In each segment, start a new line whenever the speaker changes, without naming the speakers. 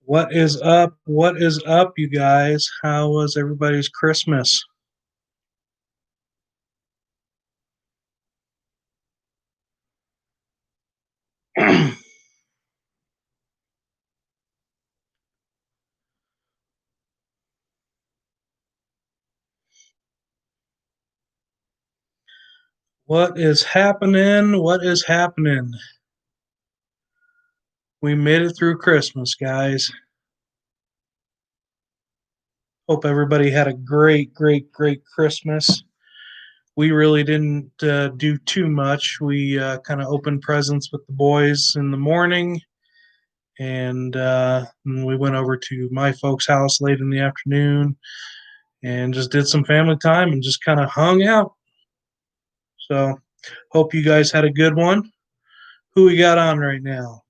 What is up? What is up, you guys? How was everybody's Christmas? What is happening? What is happening? We made it through Christmas, guys. Hope everybody had a great Christmas. We really didn't do too much. We kind of opened presents with the boys in the morning, and we went over to my folks' house late in the afternoon and just did some family time and just kind of hung out. So, hope you guys had a good one. Who we got on right now?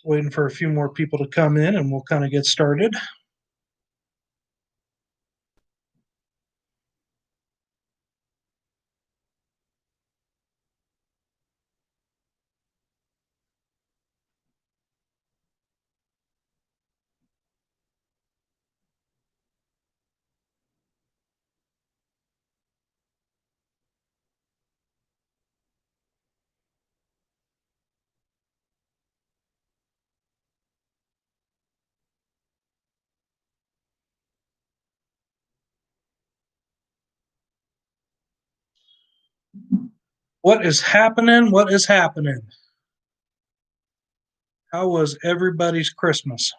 Waiting for a few more people to come in and we'll kind of get started. What is happening? What is happening? How was everybody's Christmas?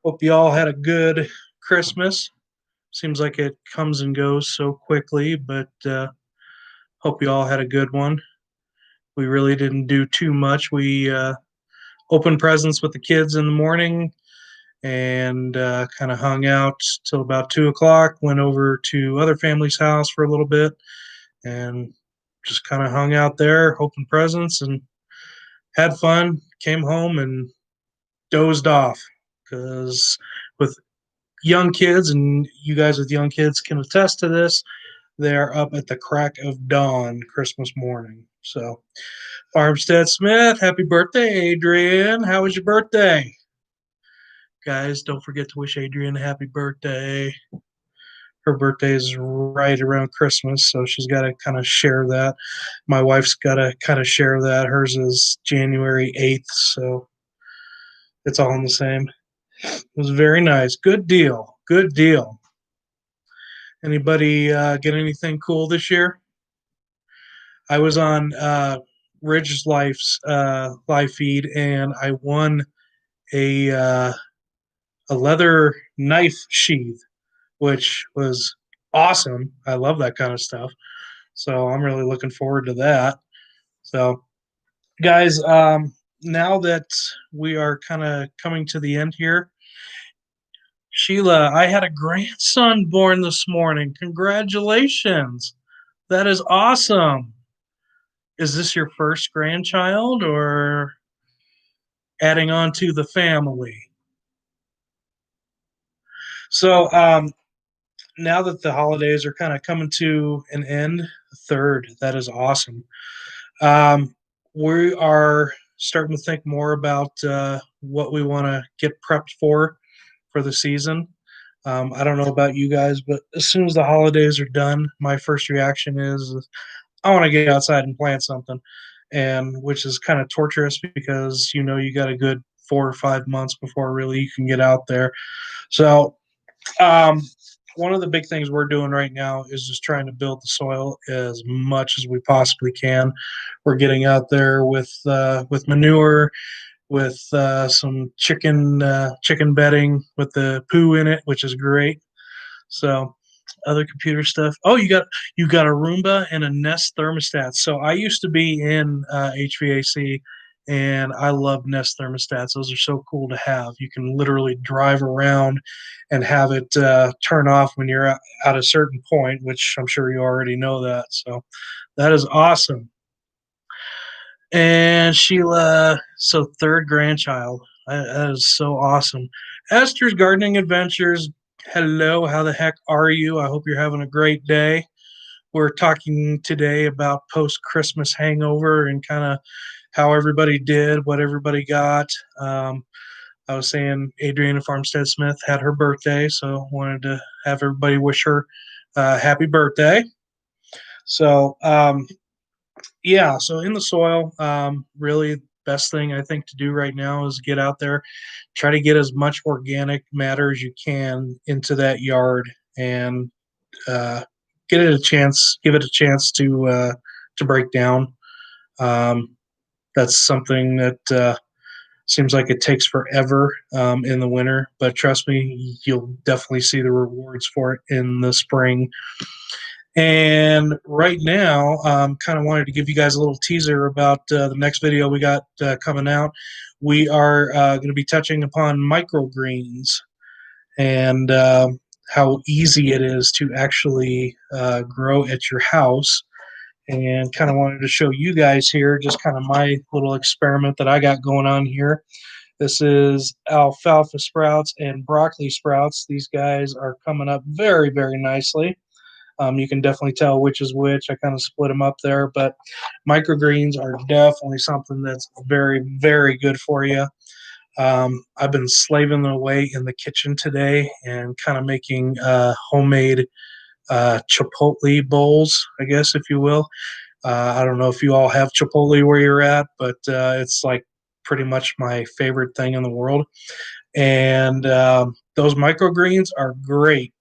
Hope you all had a good Christmas. Seems like it comes and goes so quickly, but hope you all had a good one. We really didn't do too much. We opened presents with the kids in the morning and kind of hung out till about 2 o'clock. Went over to other family's house for a little bit and just kind of hung out there, opened presents, and had fun. Came home and dozed off because with young kids, and you guys with young kids can attest to this, they're up at the crack of dawn Christmas morning. So, Farmstead Smith, happy birthday, Adrian. How was your birthday? Guys, don't forget to wish Adrian a happy birthday. Her birthday is right around Christmas, so she's got to kind of share that. My wife's got to kind of share that. Hers is January 8th, so it's all in the same. It was very nice. Good deal. Good deal. Anybody get anything cool this year? I was on Ridge Life's live feed, and I won a uh, a leather knife sheath, which was awesome. I love that kind of stuff. So I'm really looking forward to that. So, guys, now that we are kind of coming to the end here, Sheila, I had a grandson born this morning. Congratulations. That is awesome. Is this your first grandchild or adding on to the family? So, now that the holidays are kind of coming to an end, third, that is awesome. Um, we are starting to think more about what we want to get prepped for the season. I don't know about you guys, but as soon as the holidays are done, my first reaction is I want to get outside and plant something, and which is kind of torturous because you got a good 4 or 5 months before really you can get out there. So Um, one of the big things we're doing right now is just trying to build the soil as much as we possibly can. We're getting out there with manure, with some chicken bedding with the poo in it, which is great. So other computer stuff. Oh, you got a Roomba and a Nest thermostat. So I used to be in HVAC, and I love Nest thermostats. Those are so cool to have. You can literally drive around and have it turn off when you're at a certain point, which I'm sure you already know that. So that is awesome. And Sheila, so third grandchild. That is so awesome. Esther's Gardening Adventures. Hello, how the heck are you? I hope you're having a great day. We're talking today about post Christmas hangover and kind of how everybody did, what everybody got. Um, I was saying Adriana Farmstead Smith had her birthday, so wanted to have everybody wish her happy birthday. So, yeah, so in the soil, really best thing I think to do right now is get out there, try to get as much organic matter as you can into that yard, and uh, give it a chance to break down. Um, that's something that seems like it takes forever in the winter, but trust me, you'll definitely see the rewards for it in the spring. And right now, kind of wanted to give you guys a little teaser about the next video we got coming out. We are going to be touching upon microgreens and how easy it is to actually grow at your house. And kind of wanted to show you guys here just kind of my little experiment that I got going on here. This is alfalfa sprouts and broccoli sprouts. These guys are coming up very, very nicely. You can definitely tell which is which. I kind of split them up there, but microgreens are definitely something that's very, very good for you. I've been slaving away in the kitchen today and kind of making homemade chipotle bowls, I guess, if you will. I don't know if you all have chipotle where you're at, but it's like pretty much my favorite thing in the world. And those microgreens are great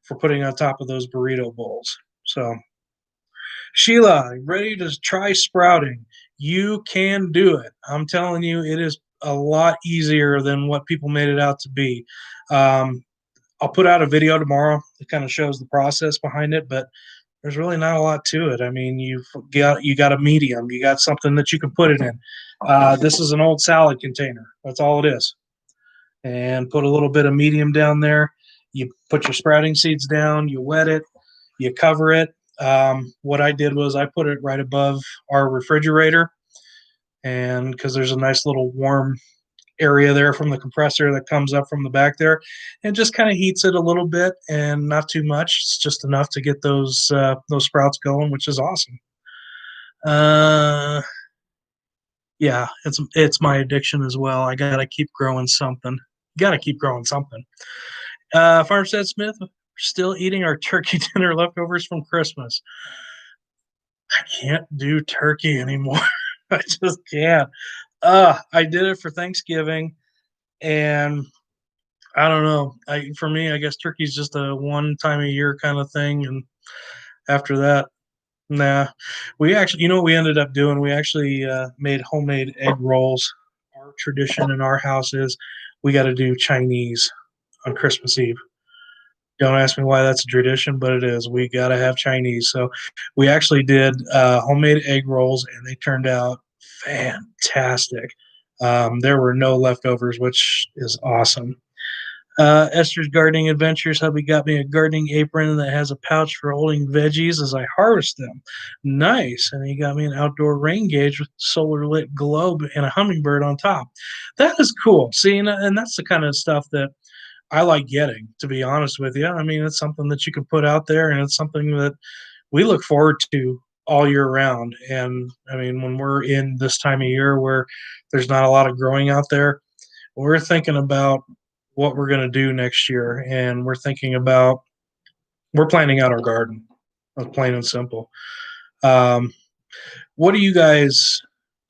for putting on top of those burrito bowls. So, Sheila, ready to try sprouting? You can do it. I'm telling you, it is a lot easier than what people made it out to be. Um, I'll put out a video tomorrow that kind of shows the process behind it, but there's really not a lot to it. I mean, you got a medium, you got something that you can put it in. This is an old salad container. That's all it is. And put a little bit of medium down there. You put your sprouting seeds down, you wet it, you cover it. What I did was I put it right above our refrigerator, and because there's a nice little warm area there from the compressor that comes up from the back there, and just kind of heats it a little bit, and not too much. It's just enough to get those sprouts going, which is awesome. Uh, yeah, it's my addiction as well. I gotta keep growing something. Gotta keep growing something. Farmstead Smith, we're still eating our turkey dinner leftovers from Christmas. I can't do turkey anymore. I just can't. I did it for Thanksgiving, and I don't know. For me, I guess turkey's just a one time a year kind of thing, and after that, nah. We actually, you know, what we ended up doing? We actually made homemade egg rolls. Our tradition in our house is we got to do Chinese on Christmas Eve. Don't ask me why that's a tradition, but it is. We got to have Chinese. So we actually did homemade egg rolls, and they turned out fantastic. There were no leftovers, which is awesome. Esther's Gardening Adventures. Hubby got me a gardening apron that has a pouch for holding veggies as I harvest them. Nice. And he got me an outdoor rain gauge with solar lit globe and a hummingbird on top. That is cool. See, and that's the kind of stuff that I like getting, to be honest with you. I mean, it's something that you can put out there, and it's something that we look forward to all year round. And I mean, when we're in this time of year where there's not a lot of growing out there, we're thinking about what we're going to do next year, and we're planning out our garden, plain and simple. Um, what are you guys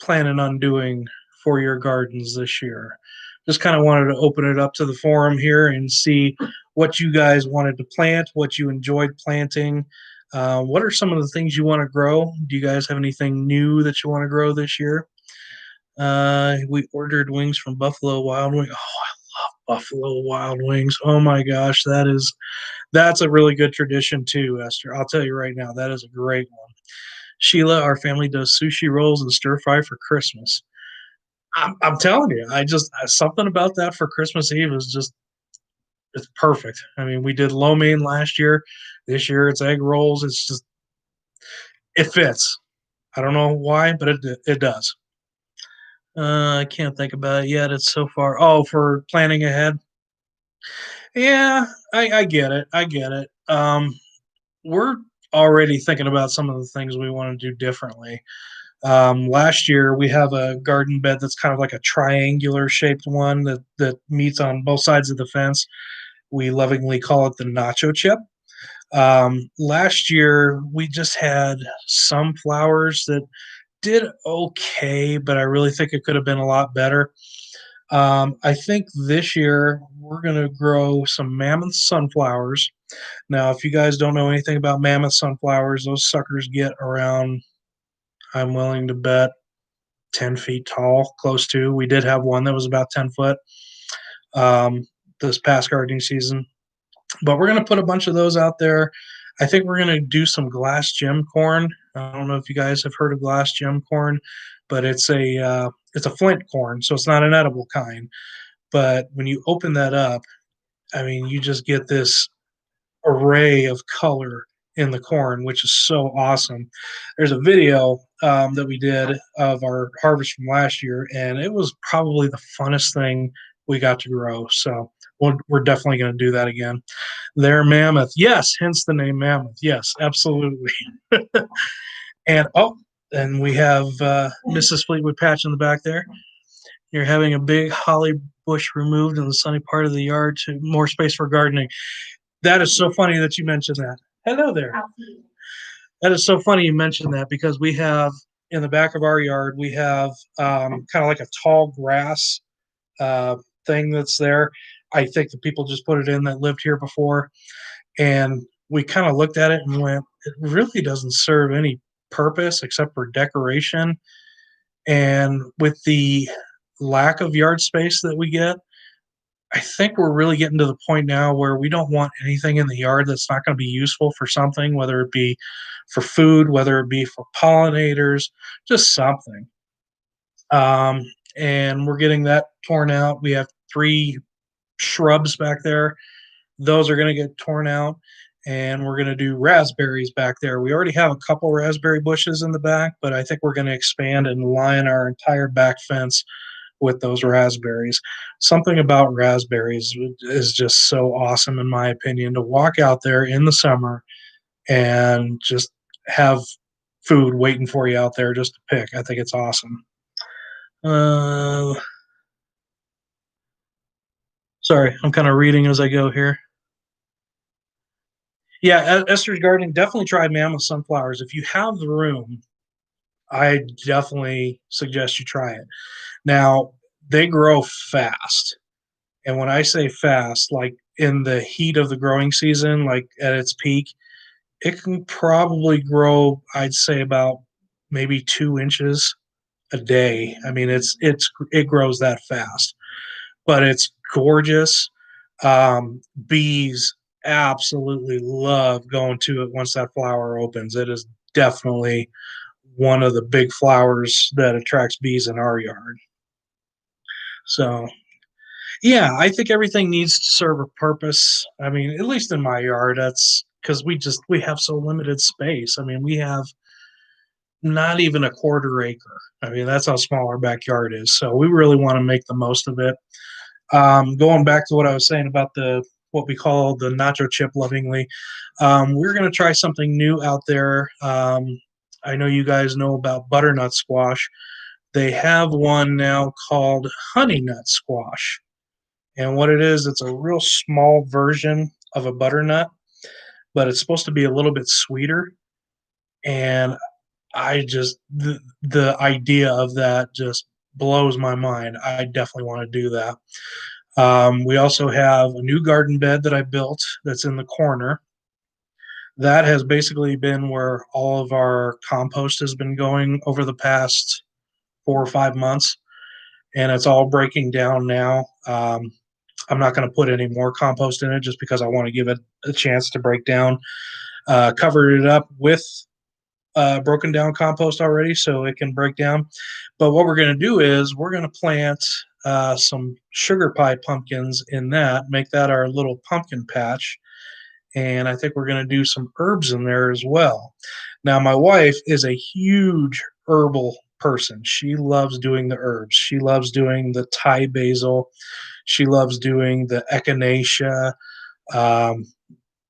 planning on doing for your gardens this year? just kind of wanted to open it up to the forum here and see what you guys wanted to plant, what you enjoyed planting. What are some of the things you want to grow? Do you guys have anything new that you want to grow this year? We ordered wings from Buffalo Wild Wings. Oh, Buffalo Wild Wings. Oh my gosh, that's a really good tradition too, Esther. I'll tell you right now, that is a great one. Sheila, our family does sushi rolls and stir fry for Christmas. I'm telling you, I just something about that for Christmas Eve is just it's perfect. I mean, we did lo mein last year. This year it's egg rolls. It's just it fits. I don't know why, but it does. I can't think about it yet. It's so far. Oh, for planning ahead. Yeah, I get it. I get it. We're already thinking about some of the things we want to do differently. Last year, we have a garden bed that's kind of like a triangular shaped one that meets on both sides of the fence. We lovingly call it the nacho chip. Last year, we just had some flowers that did okay, but I really think it could have been a lot better. I think this year we're going to grow some mammoth sunflowers. Now, if you guys don't know anything about mammoth sunflowers, those suckers get around, I'm willing to bet, 10 feet tall, close to. We did have one that was about 10 foot um, this past gardening season. But we're going to put a bunch of those out there. I think we're going to do some glass gem corn. I don't know if you guys have heard of glass gem corn, but it's a flint corn, so it's not an edible kind. But when you open that up, I mean, you just get this array of color in the corn, which is so awesome. There's a video that we did of our harvest from last year, and it was probably the funnest thing we got to grow. So we're definitely going to do that again. They're mammoth. Yes, hence the name mammoth. Yes, absolutely. And oh, and we have Mrs. Fleetwood Patch in the back there. You're having a big holly bush removed in the sunny part of the yard to more space for gardening. That is so funny that you mentioned that. Hello there. That is so funny you mentioned that because we have in the back of our yard, we have kind of like a tall grass uh, thing that's there. I think the people just put it in that lived here before. And we kind of looked at it and went, it really doesn't serve any purpose except for decoration. And with the lack of yard space that we get, I think we're really getting to the point now where we don't want anything in the yard that's not going to be useful for something, whether it be for food, whether it be for pollinators, just something. Um, and we're getting that torn out. We have three shrubs back there. Those are going to get torn out. And we're going to do raspberries back there. We already have a couple raspberry bushes in the back, but I think we're going to expand and line our entire back fence with those raspberries. Something about raspberries is just so awesome, in my opinion, to walk out there in the summer and just have food waiting for you out there just to pick. I think it's awesome. Uh, Sorry, I'm kind of reading as I go here. Yeah, Esther's Gardening, definitely try mammoth sunflowers. If you have the room, I definitely suggest you try it. Now, they grow fast. And when I say fast, like in the heat of the growing season, like at its peak, it can probably grow, I'd say about maybe 2 inches a day. I mean, it grows that fast, but it's gorgeous. Bees absolutely love going to it once that flower opens. It is definitely one of the big flowers that attracts bees in our yard. So yeah, I think everything needs to serve a purpose. I mean, at least in my yard, that's because we have so limited space. I mean, we have not even a quarter acre. I mean, that's how small our backyard is. So we really want to make the most of it. Going back to what I was saying about the what we call the nacho chip lovingly, we're going to try something new out there. I know you guys know about butternut squash. They have one now called honey nut squash. And what it is, it's a real small version of a butternut, but it's supposed to be a little bit sweeter. And the idea of that just blows my mind. I definitely want to do that. We also have a new garden bed that I built that's in the corner. That has basically been where all of our compost has been going over the past 4 or 5 months, and it's all breaking down now. I'm not going to put any more compost in it just because I want to give it a chance to break down. Covered it up with broken down compost already so it can break down. But what we're going to do is we're going to plant some sugar pie pumpkins in that, make that our little pumpkin patch. And I think we're going to do some herbs in there as well. Now, my wife is a huge herbal person. She loves doing the herbs. She loves doing the Thai basil. She loves doing the echinacea. Um,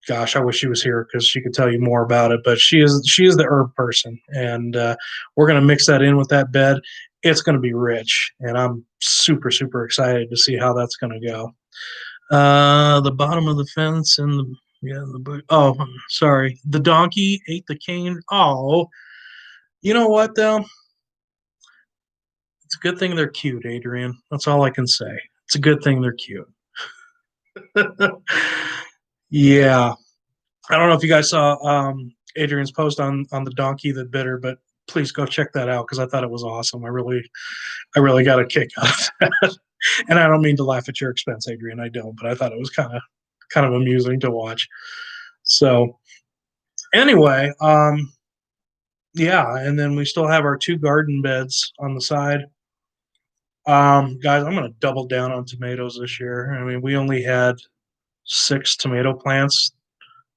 Gosh, I wish she was here because she could tell you more about it. But she is the herb person, and we're going to mix that in with that bed. It's going to be rich, and I'm super super excited to see how that's going to go. The bottom of the fence and the yeah the oh sorry, the donkey ate the cane. Oh, you know what though? It's a good thing they're cute, Adrian. That's all I can say. It's a good thing they're cute. Yeah, I don't know if you guys saw Adrian's post on the donkey that bit her, but please go check that out because I thought it was awesome. I really got a kick out of that. And I don't mean to laugh at your expense, Adrian. I don't, but I thought it was kind of amusing to watch. So anyway, yeah, and then we still have our two garden beds on the side. Guys, I'm going to double down on tomatoes this year. I mean, we only had 6 tomato plants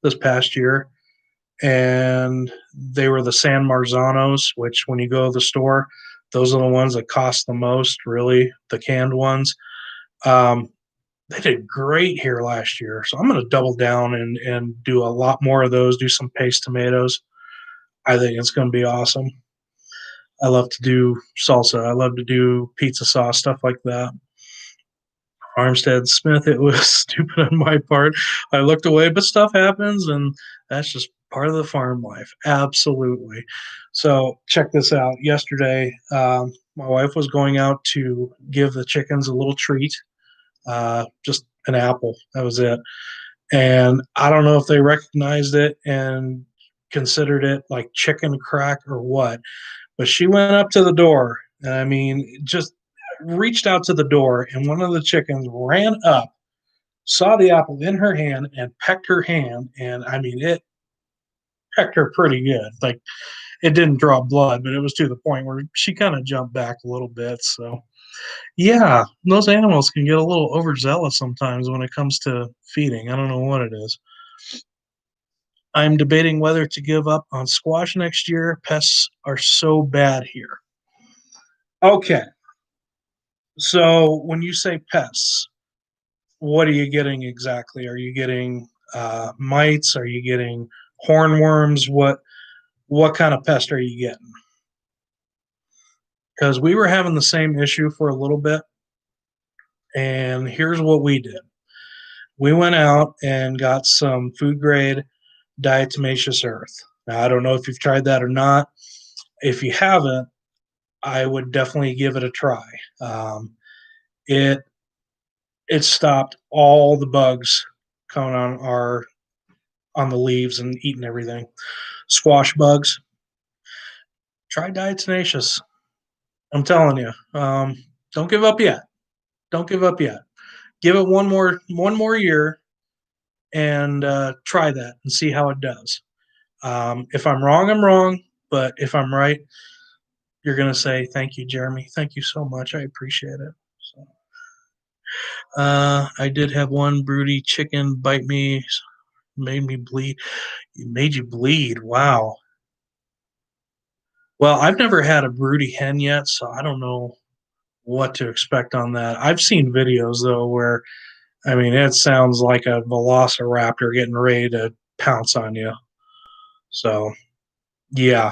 this past year, and they were the San Marzanos, which when you go to the store, those are the ones that cost the most, really, the canned ones. Um, they did great here last year, so I'm going to double down and do a lot more of those. Do some paste tomatoes. I think it's going to be awesome. I love to do salsa. I love to do pizza sauce, stuff like that. Armstead Smith, it was stupid on my part. I looked away, but stuff happens, and that's just part of the farm life. Absolutely. So, check this out. Yesterday, my wife was going out to give the chickens a little treat, just an apple. That was it. And I don't know if they recognized it and considered it like chicken crack or what, but she went up to the door, and I mean, just reached out to the door, and one of the chickens ran up, saw the apple in her hand, and pecked her hand. And I mean, it pecked her pretty good. Like it didn't draw blood, but it was to the point where she kind of jumped back a little bit. So, yeah, those animals can get a little overzealous sometimes when it comes to feeding. I don't know what it is. I'm debating whether to give up on squash next year. Pests are so bad here. Okay, so when you say pests, what are you getting exactly? Are you getting mites? Are you getting hornworms? What kind of pest are you getting? Because we were having the same issue for a little bit, and here's what we did. We went out and got some food grade diatomaceous earth. Now, I don't know if you've tried that or not. If you haven't, I would definitely give it a try. Um, it it stopped all the bugs coming on the leaves and eating everything. Squash bugs. Try diatomaceous. I'm telling you. Don't give up yet. Don't give up yet. Give it one more year and try that and see how it does. If I'm wrong, I'm wrong. But if I'm right, you're gonna say thank you, Jeremy. Thank you so much. I appreciate it. So, I did have one broody chicken bite me, made me bleed. It made you bleed. Wow. Well, I've never had a broody hen yet, so I don't know what to expect on that. I've seen videos though where I mean it sounds like a velociraptor getting ready to pounce on you. So yeah,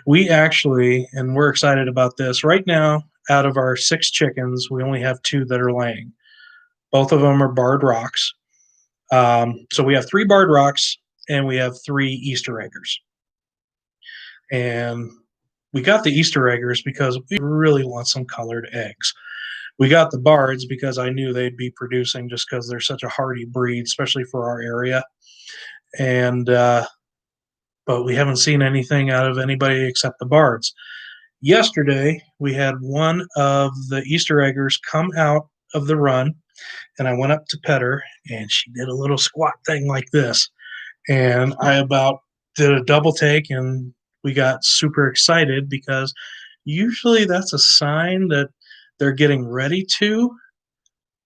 we actually, and we're excited about this. Right now, out of our 6 chickens, we only have 2 that are laying. Both of them are barred rocks. So we have 3 barred rocks and we have 3 Easter eggers. And we got the Easter eggers because we really want some colored eggs. We got the bards because I knew they'd be producing just because they're such a hardy breed, especially for our area. And but we haven't seen anything out of anybody except the bards. Yesterday, we had one of the Easter eggers come out of the run, and I went up to pet her, and she did a little squat thing like this. And I about did a double take, and we got super excited because usually that's a sign that they're getting ready to.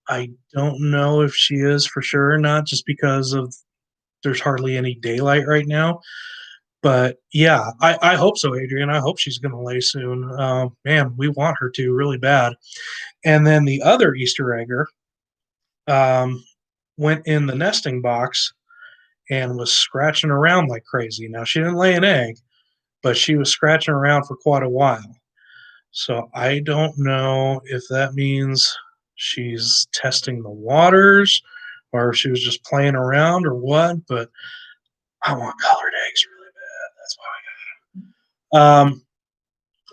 I don't know if she is for sure or not, just because of there's hardly any daylight right now. But yeah, I hope so, Adrian. I hope she's going to lay soon. Man, we want her to really bad. And then the other Easter egger um, went in the nesting box and was scratching around like crazy. Now, she didn't lay an egg, but she was scratching around for quite a while. So I don't know if that means she's testing the waters or if she was just playing around or what, but I want colored eggs really bad. That's why.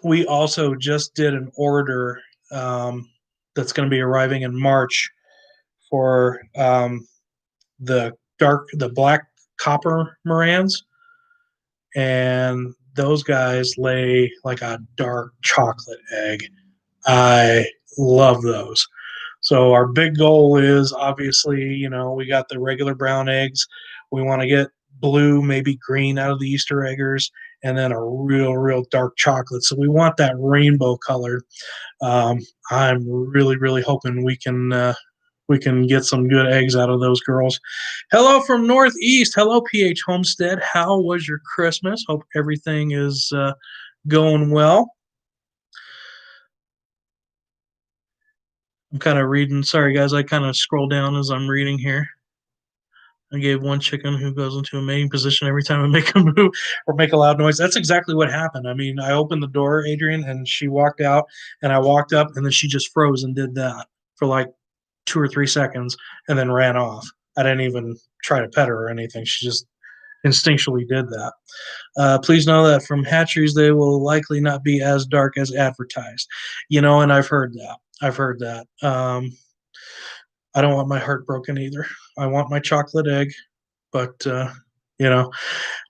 We also just did an order that's going to be arriving in March for the black copper Morans, and those guys lay like a dark chocolate egg. I love those. So our big goal is obviously, we got the regular brown eggs. We want to get blue, maybe green out of the Easter eggers, and then a real dark chocolate. So we want that rainbow colored. Um, I'm really hoping we can get some good eggs out of those girls. Hello from Northeast. Hello, PH Homestead. How was your Christmas? Hope everything is going well. I'm kind of reading. Sorry, guys. I kind of scroll down as I'm reading here. I gave one chicken who goes into a mating position every time I make a move or make a loud noise. That's exactly what happened. I mean, I opened the door, Adrian, and she walked out, and I walked up, and then she just froze and did that for like 2 or 3 seconds and then ran off. I didn't even try to pet her or anything. She just instinctually did that. Please know that from hatcheries, they will likely not be as dark as advertised. And I've heard that. I've heard that. I don't want my heart broken either. I want my chocolate egg, but you know,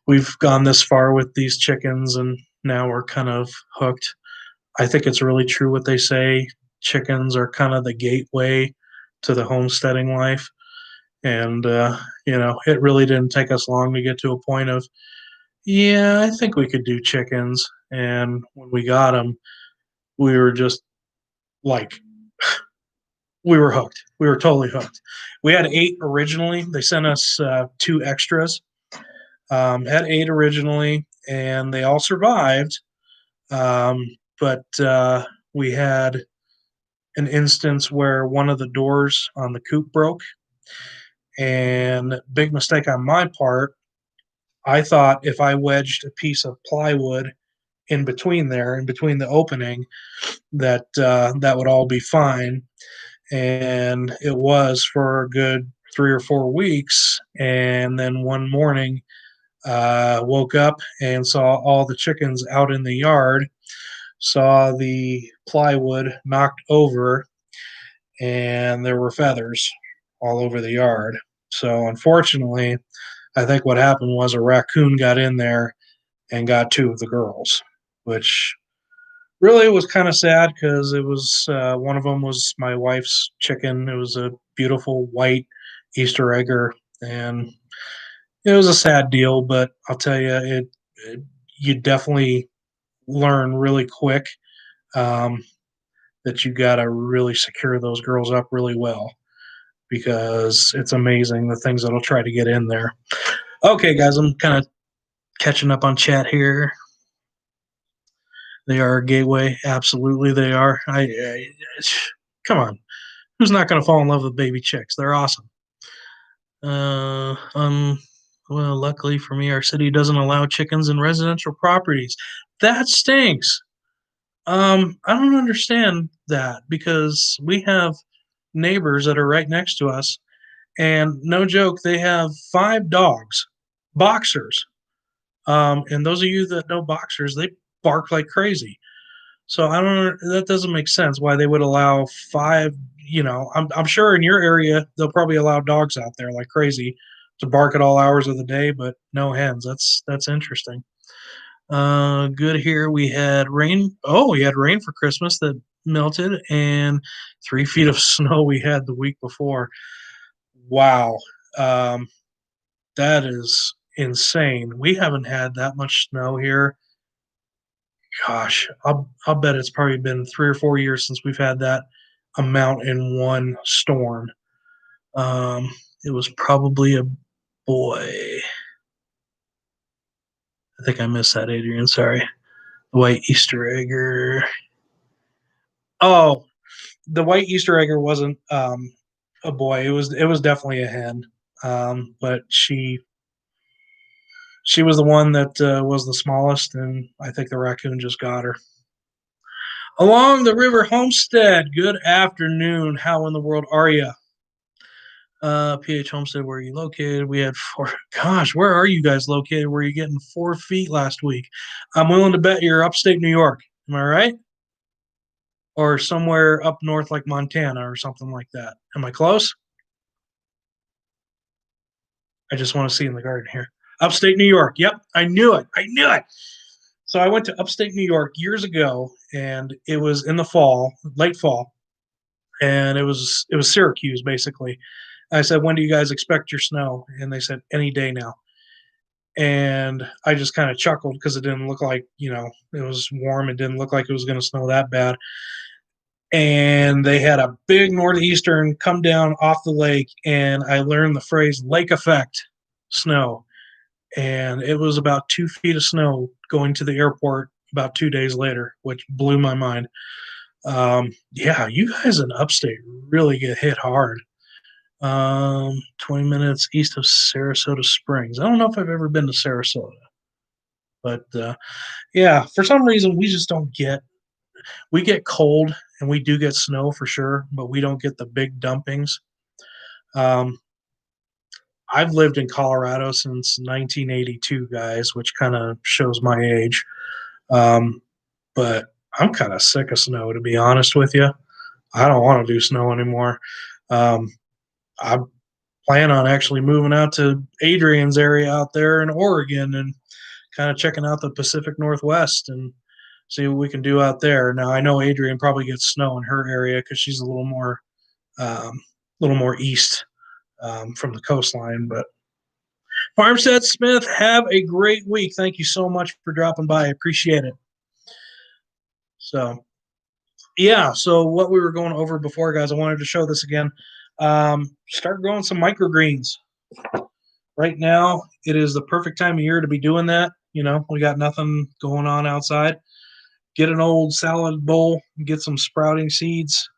we've gone this far with these chickens, and now we're kind of hooked. I think it's really true what they say. Chickens are kind of the gateway to the homesteading life, and it really didn't take us long to get to a point of, yeah, I think we could do chickens. And when we got them, we were just like we were hooked. We were totally hooked. We had 8 originally. They sent us 2 extras. Had 8 originally, and they all survived. But we had an instance where one of the doors on the coop broke, and big mistake on my part. I thought if I wedged a piece of plywood in between there, in between the opening, that that would all be fine. And it was for a good 3 or 4 weeks. And then one morning, woke up and saw all the chickens out in the yard, saw the plywood knocked over, and there were feathers all over the yard. So, unfortunately, I think what happened was a raccoon got in there and got 2 of the girls, which really was kind of sad because it was one of them was my wife's chicken. It was a beautiful white Easter egger, and it was a sad deal. But I'll tell you, it you definitely learn really quick um, that you got to really secure those girls up really well because it's amazing the things that'll try to get in there. Okay, guys, I'm kind of catching up on chat here. They are a gateway. Absolutely, they are. Come on. Who's not going to fall in love with baby chicks? They're awesome. Uh, um, well, luckily for me, our city doesn't allow chickens in residential properties. That stinks. I don't understand that because we have neighbors that are right next to us, and no joke, they have 5 dogs, boxers. And those of you that know boxers, bark like crazy. So I don't. That doesn't make sense. Why they would allow five? I'm sure in your area they'll probably allow dogs out there like crazy to bark at all hours of the day, but no hens. That's interesting. Good here. We had rain. Oh, we had rain for Christmas that melted, and 3 feet of snow we had the week before. Wow, um, that is insane. We haven't had that much snow here. Gosh, I'll bet it's probably been 3 or 4 years since we've had that amount in one storm. Um, it was probably a boy. I think I missed that, Adrian. Sorry. The white Easter egger. Oh, the white Easter egger wasn't a boy. It was definitely a hen. But she was the one that was the smallest, and I think the raccoon just got her. Along the River Homestead. Good afternoon. How in the world are you? PH Homestead, where are you located? We had four. Gosh, where are you guys located? Were you getting 4 feet last week? I'm willing to bet you're upstate New York. Am I right? Or somewhere up north like Montana or something like that. Am I close? I just want to see in the garden here. Upstate New York. Yep, I knew it. I knew it. So I went to upstate New York years ago, and it was in the fall, late fall, and it was Syracuse basically. I said, "When do you guys expect your snow?" And they said, "Any day now." And I just kind of chuckled because it didn't look like it was warm. It didn't look like it was going to snow that bad. And they had a big northeastern come down off the lake, and I learned the phrase "lake effect" snow, and it was about 2 feet of snow going to the airport about 2 days later, which blew my mind. Yeah, you guys in upstate really get hit hard. 20 minutes east of Sarasota Springs. I don't know if I've ever been to Sarasota, but yeah, for some reason we just don't get. We get cold and we do get snow for sure, but we don't get the big dumpings. Um, I've lived in Colorado since 1982, guys, which kind of shows my age. Um, but I'm kind of sick of snow, to be honest with you. I don't want to do snow anymore. Um, I plan on actually moving out to Adrian's area out there in Oregon and kind of checking out the Pacific Northwest and see what we can do out there. Now I know Adrian probably gets snow in her area because she's a little more east from the coastline. But Farmstead Smith, have a great week. Thank you so much for dropping by. I appreciate it. So yeah, so what we were going over before, guys, I wanted to show this again. Start growing some microgreens. Right now, it is the perfect time of year to be doing that. We got nothing going on outside. Get an old salad bowl, get some sprouting seeds,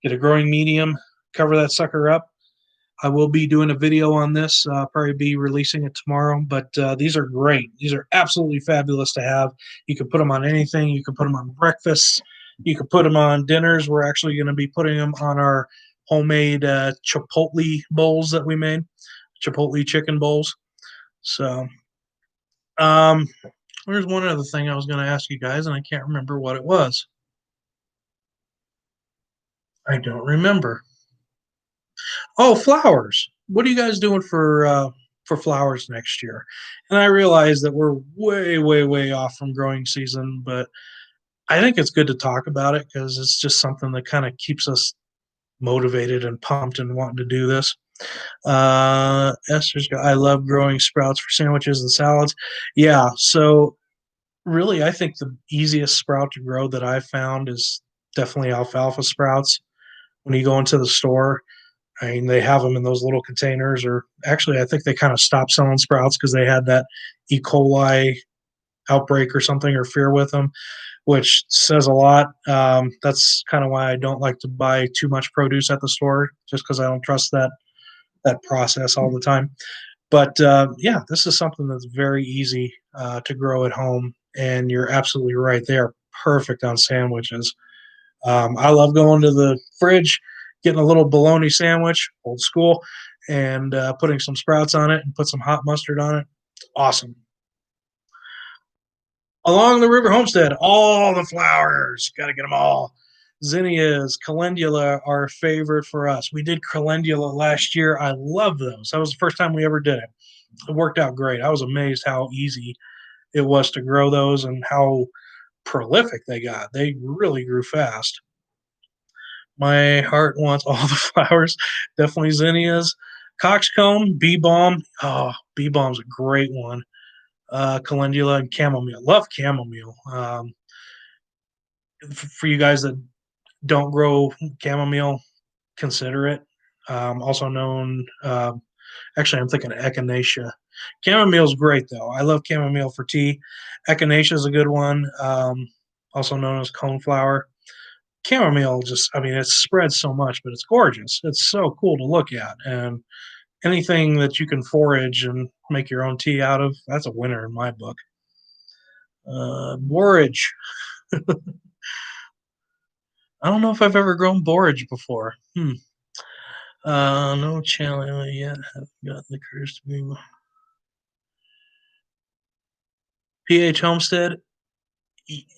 get a growing medium, cover that sucker up. I will be doing a video on this, probably be releasing it tomorrow, but these are great. These are absolutely fabulous to have. You can put them on anything. You can put them on breakfast. You can put them on dinners. We're actually going to be putting them on our homemade chipotle bowls that we made, chipotle chicken bowls. So, um, there's one other thing I was going to ask you guys, and I can't remember what it was. I don't remember. Oh, flowers. What are you guys doing for flowers next year? And I realize that we're way, way, way off from growing season, but I think it's good to talk about it because it's just something that kind of keeps us motivated and pumped and wanting to do this. Esther's got, I love growing sprouts for sandwiches and salads. Yeah, so really, I think the easiest sprout to grow that I've found is definitely alfalfa sprouts. When you go into the store, I mean, they have them in those little containers, or actually, I think they kind of stopped selling sprouts because they had that E. coli outbreak or something or fear with them, which says a lot. That's kind of why I don't like to buy too much produce at the store, just because I don't trust that process all the time. But yeah, this is something that's very easy to grow at home, and you're absolutely right. They are perfect on sandwiches. I love going to the fridge, getting a little bologna sandwich, old school, and putting some sprouts on it and put some hot mustard on it. Awesome. Along the River Homestead, all the flowers. Got to get them all. Zinnias, calendula are a favorite for us. We did calendula last year. I love those. That was the first time we ever did it. It worked out great. I was amazed how easy it was to grow those and how prolific they got. They really grew fast. My heart wants all the flowers. Definitely zinnias. Coxcomb, bee balm. Oh, bee balm's a great one. Calendula and chamomile. Love chamomile. For you guys that don't grow chamomile, consider it. Also known, actually, I'm thinking echinacea. Chamomile is great though. I love chamomile for tea. Echinacea is a good one, also known as coneflower. Chamomile just, I mean, it spreads so much, but it's gorgeous. It's so cool to look at. And anything that you can forage and make your own tea out of, that's a winner in my book. Borage. I don't know if I've ever grown borage before. No challenge yet. Haven't got the courage to be. PH Homestead,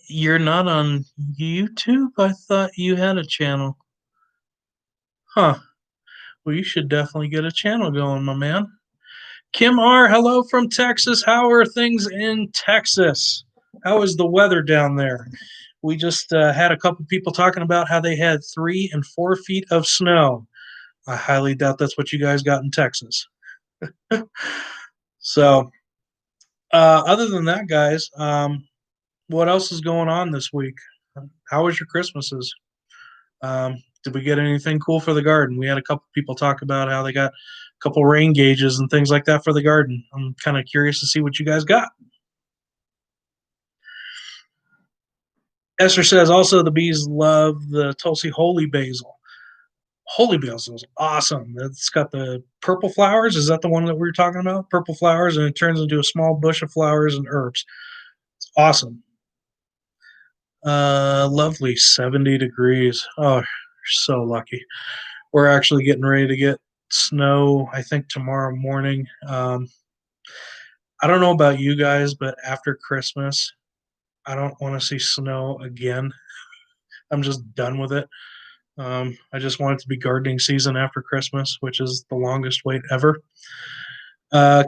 you're not on YouTube? I thought you had a channel. Huh. Well, you should definitely get a channel going, my man. Kim R, hello from Texas. How are things in Texas? How is the weather down there? We just had a couple people talking about how they had 3 and 4 feet of snow. I highly doubt that's what you guys got in Texas. So, other than that, guys, what else is going on this week? How was your Christmases? Did we get anything cool for the garden? We had a couple people talk about how they got a couple rain gauges and things like that for the garden. I'm kind of curious to see what you guys got. Esther says also the bees love the Tulsi holy basil. Holy basil is awesome. It's got the purple flowers. Is that the one that we were talking about? Purple flowers, and it turns into a small bush of flowers and herbs. It's awesome. Lovely 70 degrees. Oh, you're so lucky. We're actually getting ready to get snow, I think, tomorrow morning. I don't know about you guys, but after Christmas, I don't want to see snow again. I'm just done with it. I just want it to be gardening season after Christmas, which is the longest wait ever.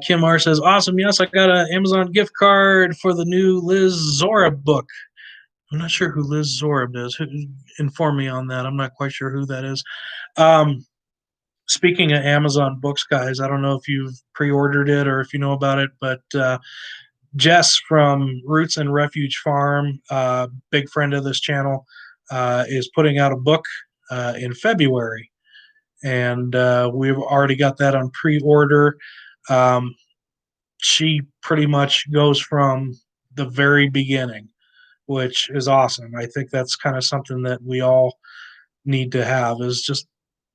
Kim R says, awesome. Yes, I got an Amazon gift card for the new Liz Zora book. I'm not sure who Liz Zora is. Inform me on that. I'm not quite sure who that is. Speaking of Amazon books, guys, I don't know if you've pre-ordered it or if you know about it, but Jess from Roots and Refuge Farm, big friend of this channel, is putting out a book in February, and we've already got that on pre-order. Um, she pretty much goes from the very beginning, which is awesome. I think that's kind of something that we all need to have is just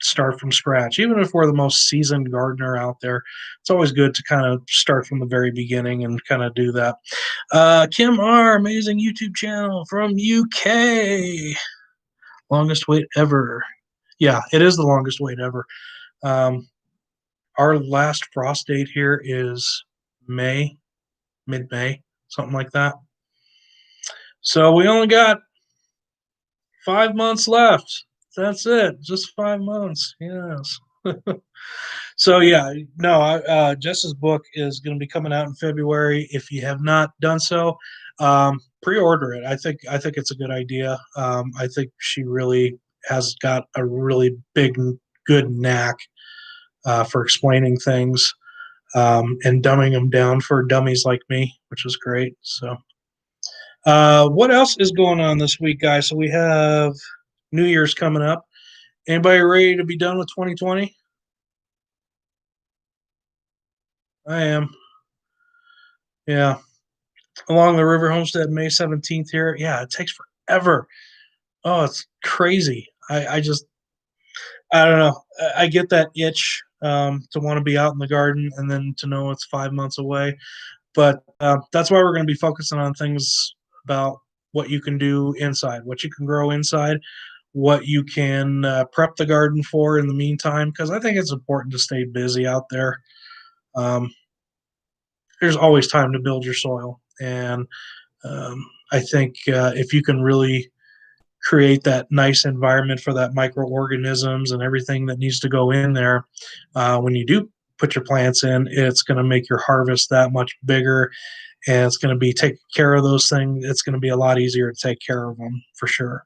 start from scratch. Even if we're the most seasoned gardener out there, it's always good to kind of start from the very beginning and kind of do that. Kim R, amazing YouTube channel from UK. Longest wait ever. Yeah, it is the longest wait ever. Um, our last frost date here is May, mid-May, something like that. So we only got 5 months left. That's it. Just 5 months. Yes. So yeah, no. Jess's book is going to be coming out in February. If you have not done so, pre-order it. I think it's a good idea. I think she really has got a really big, good knack for explaining things and dumbing them down for dummies like me, which is great. So, what else is going on this week, guys? So we have New Year's coming up. Anybody ready to be done with 2020? I am. Yeah. Along the River Homestead, May 17th here. Yeah, it takes forever. Oh, it's crazy. I don't know. I get that itch to want to be out in the garden and then to know it's 5 months away. But that's why we're going to be focusing on things about what you can do inside, what you can grow inside, what you can prep the garden for in the meantime, because I think it's important to stay busy out there. Um, there's always time to build your soil. And I think if you can really create that nice environment for that microorganisms and everything that needs to go in there, when you do put your plants in, it's going to make your harvest that much bigger, and it's going to be taking care of those things. It's going to be a lot easier to take care of them for sure.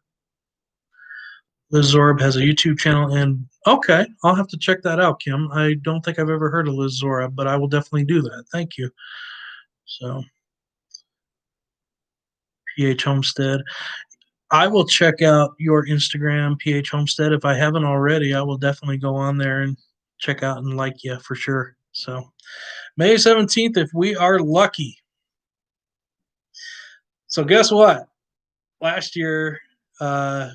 Liz Zorb has a YouTube channel, and okay, I'll have to check that out, Kim. I don't think I've ever heard of Liz Zorb, but I will definitely do that. Thank you. So, PH Homestead. I will check out your Instagram, PH Homestead. If I haven't already, I will definitely go on there and check out and like you for sure. So, May 17th, if we are lucky. So, guess what? Last year, uh,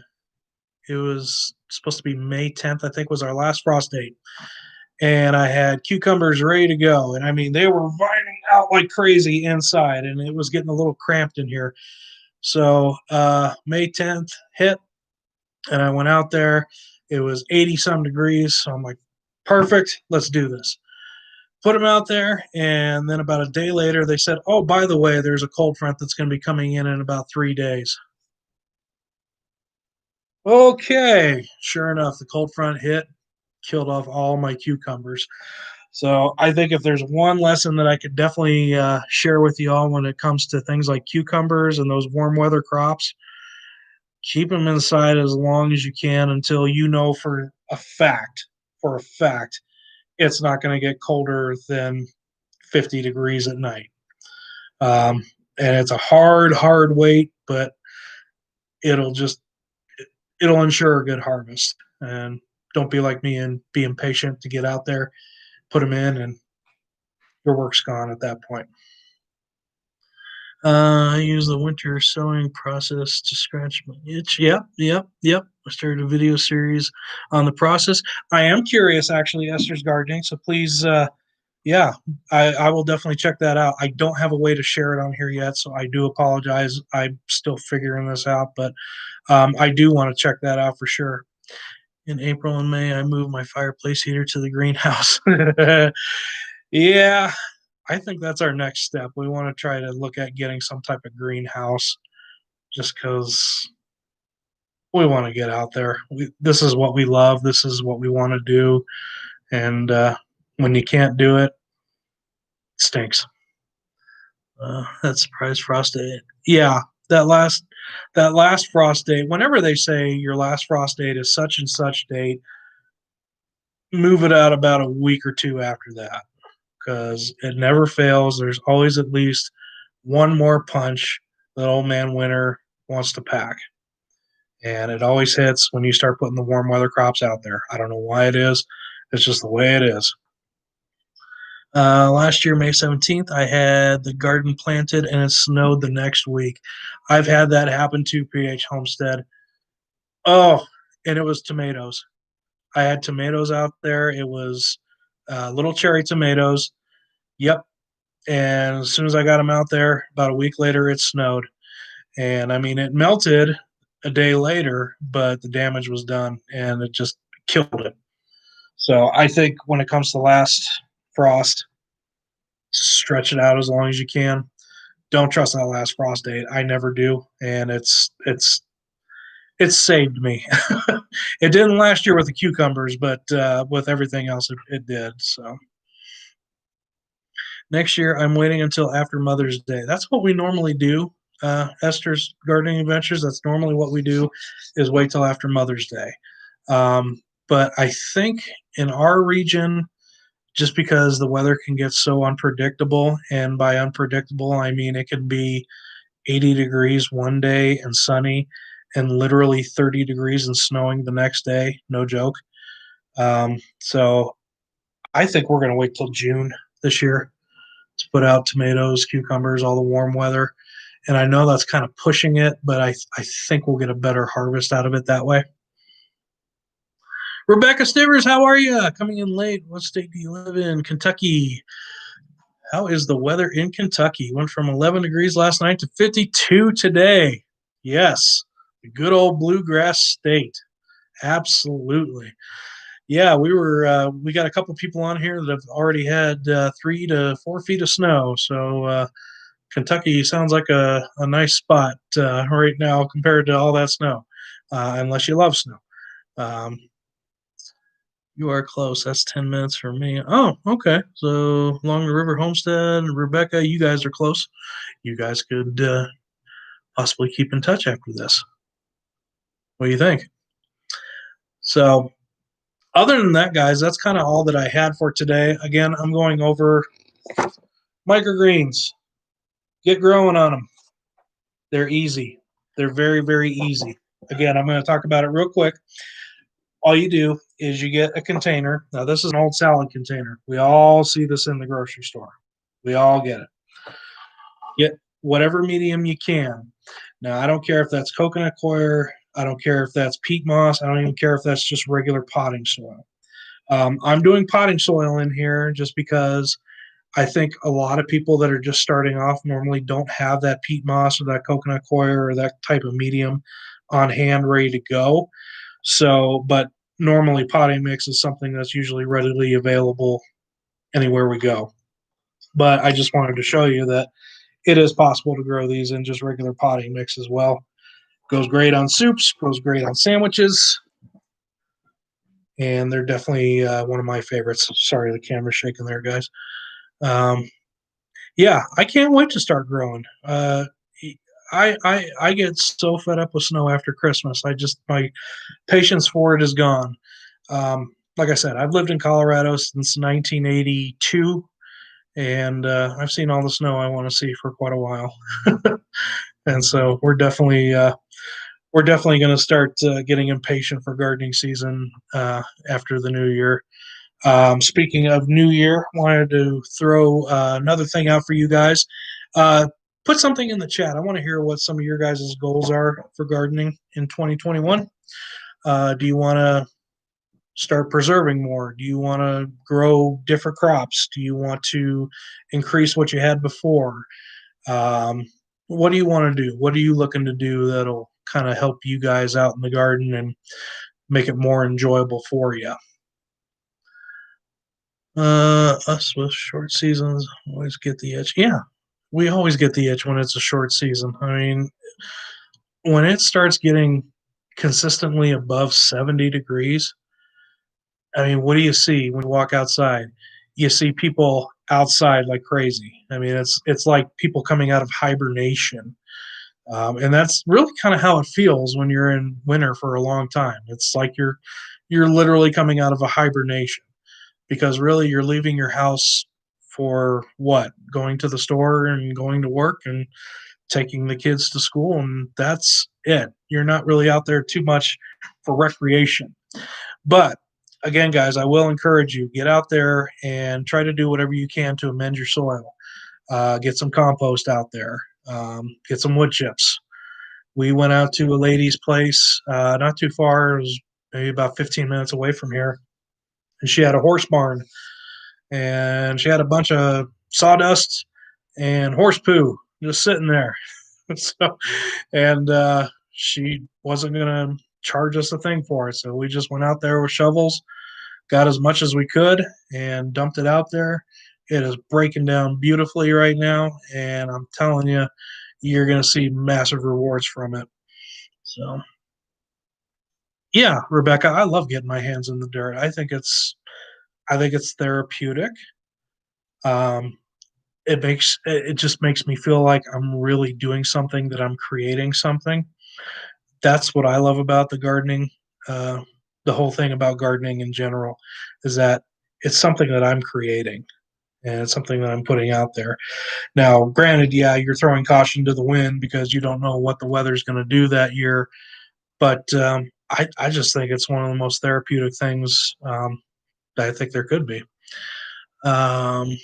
it was supposed to be May 10th, I think was our last frost date. And I had cucumbers ready to go. And I mean, they were vining out like crazy inside, and it was getting a little cramped in here. So May 10th hit, and I went out there. It was 80 some degrees. So I'm like, perfect, let's do this. Put them out there, and then about a day later, they said, oh, by the way, there's a cold front that's going to be coming in about 3 days. Okay, sure enough, the cold front hit, killed off all my cucumbers. So I think if there's one lesson that I could definitely share with you all when it comes to things like cucumbers and those warm weather crops, keep them inside as long as you can until you know for a fact, it's not going to get colder than 50 degrees at night. Um, and it's a hard wait, but it'll just it'll ensure a good harvest. And don't be like me and be impatient to get out there, put them in, and your work's gone at that point. I use the winter sowing process to scratch my itch. Yep. I started a video series on the process. I am curious, actually, Esther's gardening. So please, yeah, I will definitely check that out. I don't have a way to share it on here yet, so I do apologize. I'm still figuring this out, but I do want to check that out for sure. In April and May, I moved my fireplace heater to the greenhouse. Yeah, I think that's our next step. We want to try to look at getting some type of greenhouse just because we want to get out there. This is what we love. This is what we want to do. And when you can't do it, it stinks. That surprise frost date. Yeah, that last frost date. Whenever they say your last frost date is such and such date, move it out about a week or two after that because it never fails. There's always at least one more punch that old man winter wants to pack. And it always hits when you start putting the warm weather crops out there. I don't know why it is. It's just the way it is. Last year, May 17th, I had the garden planted and it snowed the next week. I've had that happen to PH Homestead. Oh, and it was tomatoes. I had tomatoes out there. It was little cherry tomatoes. Yep. And as soon as I got them out there, about a week later, it snowed. And I mean, it melted a day later, but the damage was done and it just killed it. So I think when it comes to last frost, stretch it out as long as you can. Don't trust that last frost date. I never do, and it's saved me. It didn't last year with the cucumbers, but with everything else, it did. So next year, I'm waiting until after Mother's Day. That's what we normally do. Esther's Gardening Adventures. That's normally what we do, is wait till after Mother's Day. But I think in our region, just because the weather can get so unpredictable, and by unpredictable, I mean it can be 80 degrees one day and sunny, and literally 30 degrees and snowing the next day. No joke. So I think we're going to wait till June this year to put out tomatoes, cucumbers, all the warm weather. And I know that's kind of pushing it, but I think we'll get a better harvest out of it that way. Rebecca Stivers, how are you? Coming in late. What state do you live in? Kentucky. How is the weather in Kentucky? Went from 11 degrees last night to 52 today. Yes, the good old bluegrass state. Absolutely. Yeah, we got a couple people on here that have already had 3 to 4 feet of snow. So Kentucky sounds like a nice spot right now compared to all that snow, unless you love snow. Um, you are close. That's 10 minutes for me. Oh, okay. So along the River Homestead, Rebecca, you guys are close. You guys could possibly keep in touch after this. What do you think? So, other than that, guys, that's kind of all that I had for today. Again, I'm going over microgreens. Get growing on them. They're easy. They're very, very easy. Again, I'm going to talk about it real quick. All you do is you get a container. Now, this is an old salad container. We all see this in the grocery store. We all get it. Get whatever medium you can. Now, I don't care if that's coconut coir. I don't care if that's peat moss. I don't even care if that's just regular potting soil. I'm doing potting soil in here just because I think a lot of people that are just starting off normally don't have that peat moss or that coconut coir or that type of medium on hand ready to go. So, but normally potting mix is something that's usually readily available anywhere we go. But I just wanted to show you that it is possible to grow these in just regular potting mix as well. Goes great on soups, goes great on sandwiches, and they're definitely one of my favorites. Sorry, the camera's shaking there, guys. Um, yeah, I can't wait to start growing. I get so fed up with snow after Christmas. I just my patience for it is gone. Like I said, I've lived in Colorado since 1982, and I've seen all the snow I want to see for quite a while. And so we're definitely going to start getting impatient for gardening season after the new year. Speaking of New Year, wanted to throw another thing out for you guys. Uh, Put something in the chat. I want to hear what some of your guys' goals are for gardening in 2021. Do you want to start preserving more? Do you want to grow different crops? Do you want to increase what you had before? Um, what do you want to do? What are you looking to do that'll kind of help you guys out in the garden and make it more enjoyable for you? Us with short seasons always get the itch. Yeah, we always get the itch when it's a short season. I mean, when it starts getting consistently above 70 degrees, I mean, what do you see when you walk outside? You see people outside like crazy. I mean, it's like people coming out of hibernation. And that's really kind of how it feels when you're in winter for a long time. It's like you're literally coming out of a hibernation because really you're leaving your house for what? Going to the store and going to work and taking the kids to school, and that's it. You're not really out there too much for recreation. But again, guys, I will encourage you, get out there and try to do whatever you can to amend your soil. Get some compost out there. Get some wood chips. We went out to a lady's place not too far. It was maybe about 15 minutes away from here, and she had a horse barn, and she had a bunch of sawdust and horse poo just sitting there. So, and she wasn't going to charge us a thing for it. So we just went out there with shovels, got as much as we could, and dumped it out there. It is breaking down beautifully right now, and I'm telling you, you're going to see massive rewards from it. So, yeah, Rebecca, I love getting my hands in the dirt. I think it's therapeutic. Um, it just makes me feel like I'm really doing something, that I'm creating something. That's what I love about the gardening. Uh, the whole thing about gardening in general is that it's something that I'm creating, and it's something that I'm putting out there. Now, granted, yeah, you're throwing caution to the wind because you don't know what the weather's going to do that year. But I just think it's one of the most therapeutic things that I think there could be. Um,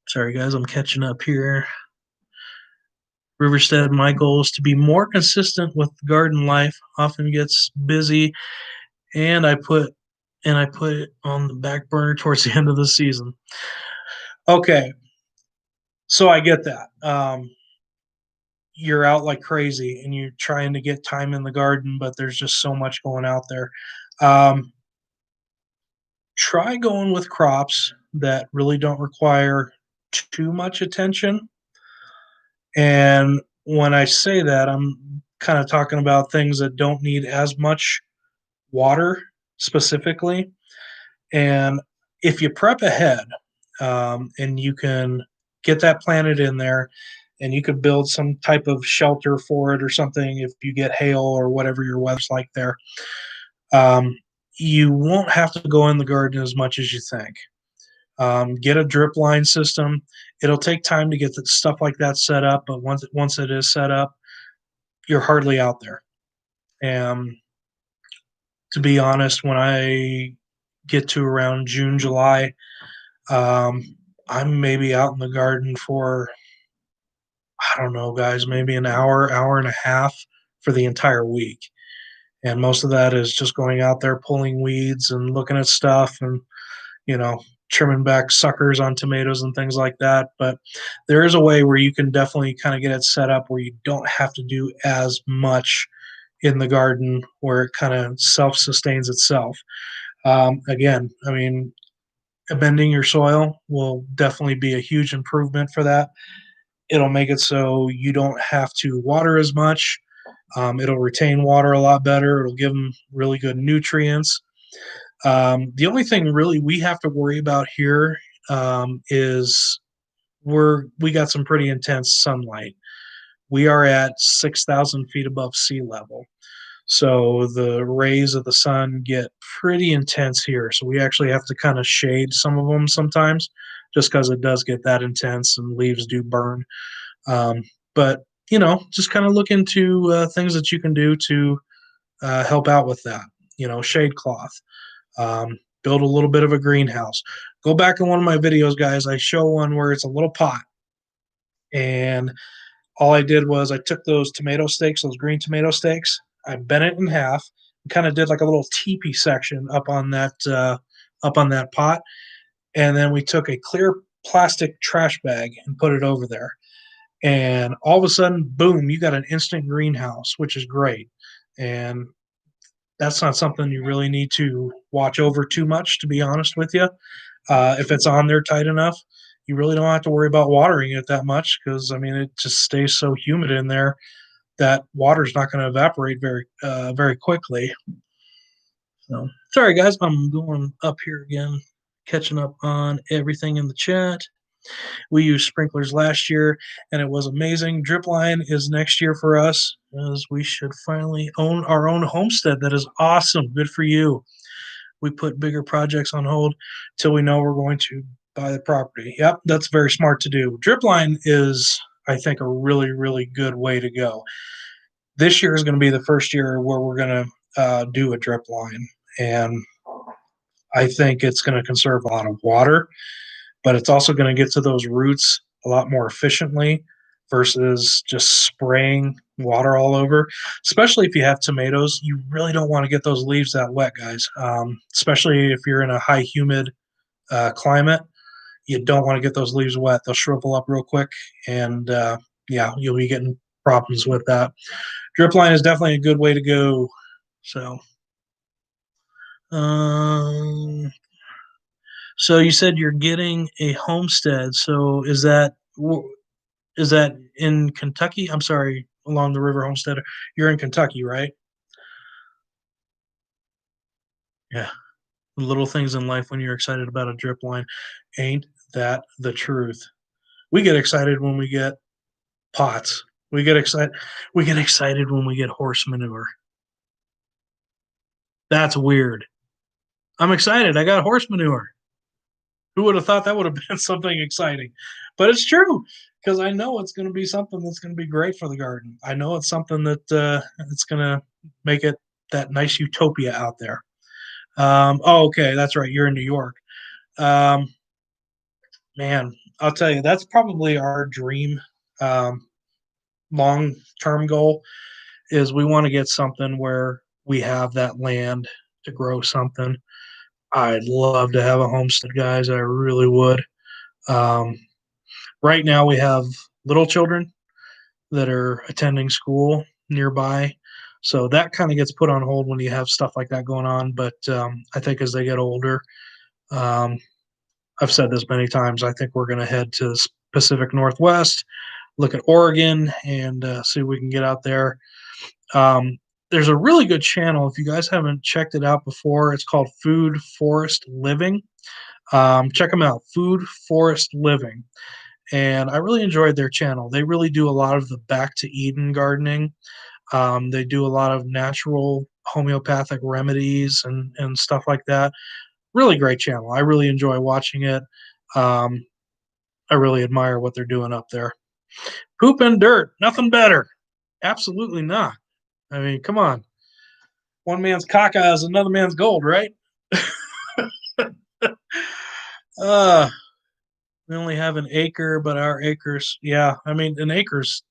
Sorry, guys, I'm catching up here. Riverstead, my goal is to be more consistent with garden life. Often gets busy, and I put it on the back burner towards the end of the season. Okay, so I get that. You're out like crazy, and you're trying to get time in the garden, but there's just so much going out there. Um, Try going with crops that really don't require too much attention, And when I say that, I'm kind of talking about things that don't need as much water specifically. And if you prep ahead, and you can get that planted in there, and you could build some type of shelter for it or something if you get hail or whatever your weather's like there, um, you won't have to go in the garden as much as you think. Get a drip line system. It'll take time to get the stuff like that set up, but once it is set up, you're hardly out there. And to be honest, when I get to around June, July, um, I'm maybe out in the garden for, I don't know, guys, maybe an hour, hour and a half for the entire week. And most of that is just going out there pulling weeds and looking at stuff and, you know, trimming back suckers on tomatoes and things like that. But there is a way where you can definitely kind of get it set up where you don't have to do as much in the garden, where it kind of self sustains itself. Again, I mean, amending your soil will definitely be a huge improvement for that. It'll make it so you don't have to water as much. It'll retain water a lot better. It'll give them really good nutrients. The only thing really we have to worry about here, is we got some pretty intense sunlight. We are at 6,000 feet above sea level. So the rays of the sun get pretty intense here. So we actually have to kind of shade some of them sometimes just because it does get that intense and leaves do burn. Um, but, just kind of look into things that you can do to help out with that. Shade cloth, build a little bit of a greenhouse. Go back in one of my videos, guys. I show one where it's a little pot. And all I did was I took those tomato stakes, those green tomato stakes, I bent it in half, and kind of did like a little teepee section up on that pot, and then we took a clear plastic trash bag and put it over there. And all of a sudden, boom, you got an instant greenhouse, which is great. And that's not something you really need to watch over too much, to be honest with you. If it's on there tight enough, you really don't have to worry about watering it that much because, I mean, it just stays so humid in there that water's not going to evaporate very quickly. So sorry, guys, I'm going up here again, catching up on everything in the chat. We used sprinklers last year, and it was amazing. Drip line is next year for us, as we should finally own our own homestead. That is awesome. Good for you. We put bigger projects on hold till we know we're going to buy the property. Yep, that's very smart to do. Drip line is, I think, a really, really good way to go. This year is going to be the first year where we're going to do a drip line, and I think it's going to conserve a lot of water, but it's also going to get to those roots a lot more efficiently versus just spraying water all over. Especially if you have tomatoes, you really don't want to get those leaves that wet, guys. Especially if you're in a high humid climate, you don't want to get those leaves wet. They'll shrivel up real quick, and yeah, you'll be getting problems with that. Drip line is definitely a good way to go. So, um, so you said you're getting a homestead. So is that in Kentucky? I'm sorry, along the river homestead. You're in Kentucky, right? Yeah. Little things in life when you're excited about a drip line. Ain't that the truth? We get excited when we get pots. We get excited when we get horse manure. That's weird. I'm excited. I got horse manure. Who would have thought that would have been something exciting? But it's true because I know it's going to be something that's going to be great for the garden. I know it's something that it's going to make it that nice utopia out there. Oh, okay, that's right. You're in New York. Um, Man, I'll tell you, that's probably our dream, um, long term goal is we want to get something where we have that land to grow something. I'd love to have a homestead, guys. I really would. Um, right now, we have little children that are attending school nearby. So that kind of gets put on hold when you have stuff like that going on. But I think as they get older, um, I've said this many times, I think we're going to head to the Pacific Northwest look at Oregon and see if we can get out there. Um, there's a really good channel if you guys haven't checked it out before. It's called Food Forest Living. Check them out, Food Forest Living. And I really enjoyed their channel. They really do a lot of the back to Eden gardening. They do a lot of natural homeopathic remedies and stuff like that. Really great channel. I really enjoy watching it. Um, I really admire what they're doing up there. Poop and dirt, nothing better. Absolutely not. I mean, come on. One man's caca is another man's gold, right? uh, we only have an acre, but our acres, yeah. I mean, an acre's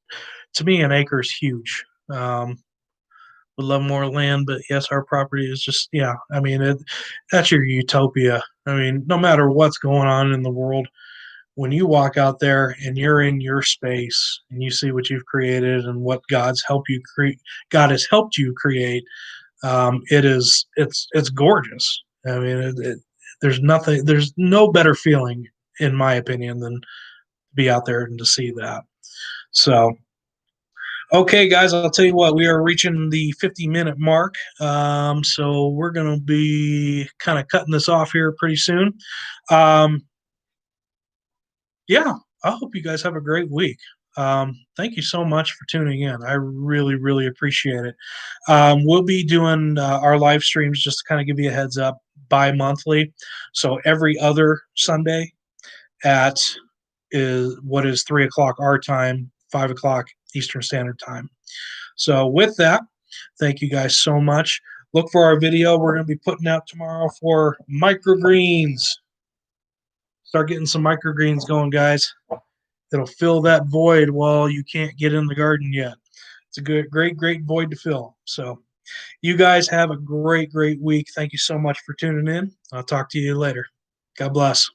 to me, an acre is huge. Would love more land, but yes, our property is just, yeah. I mean, that's your utopia. I mean, no matter what's going on in the world, when you walk out there and you're in your space and you see what you've created and what God has helped you create, it's gorgeous. I mean, there's no better feeling, in my opinion, than to be out there and to see that. So, okay, guys, I'll tell you what, we are reaching the 50-minute mark. So we're going to be kind of cutting this off here pretty soon. Um, yeah, I hope you guys have a great week. Thank you so much for tuning in. I really, really appreciate it. We'll be doing our live streams just to kind of give you a heads up bi-monthly. So every other Sunday at is what is 3 o'clock our time, 5 o'clock Eastern Standard Time. So with that, thank you guys so much. Look for our video we're going to be putting out tomorrow for microgreens. Start getting some microgreens going, guys. It'll fill that void while you can't get in the garden yet. It's a good, great void to fill. So you guys have a great week. Thank you so much for tuning in. I'll talk to you later. God bless.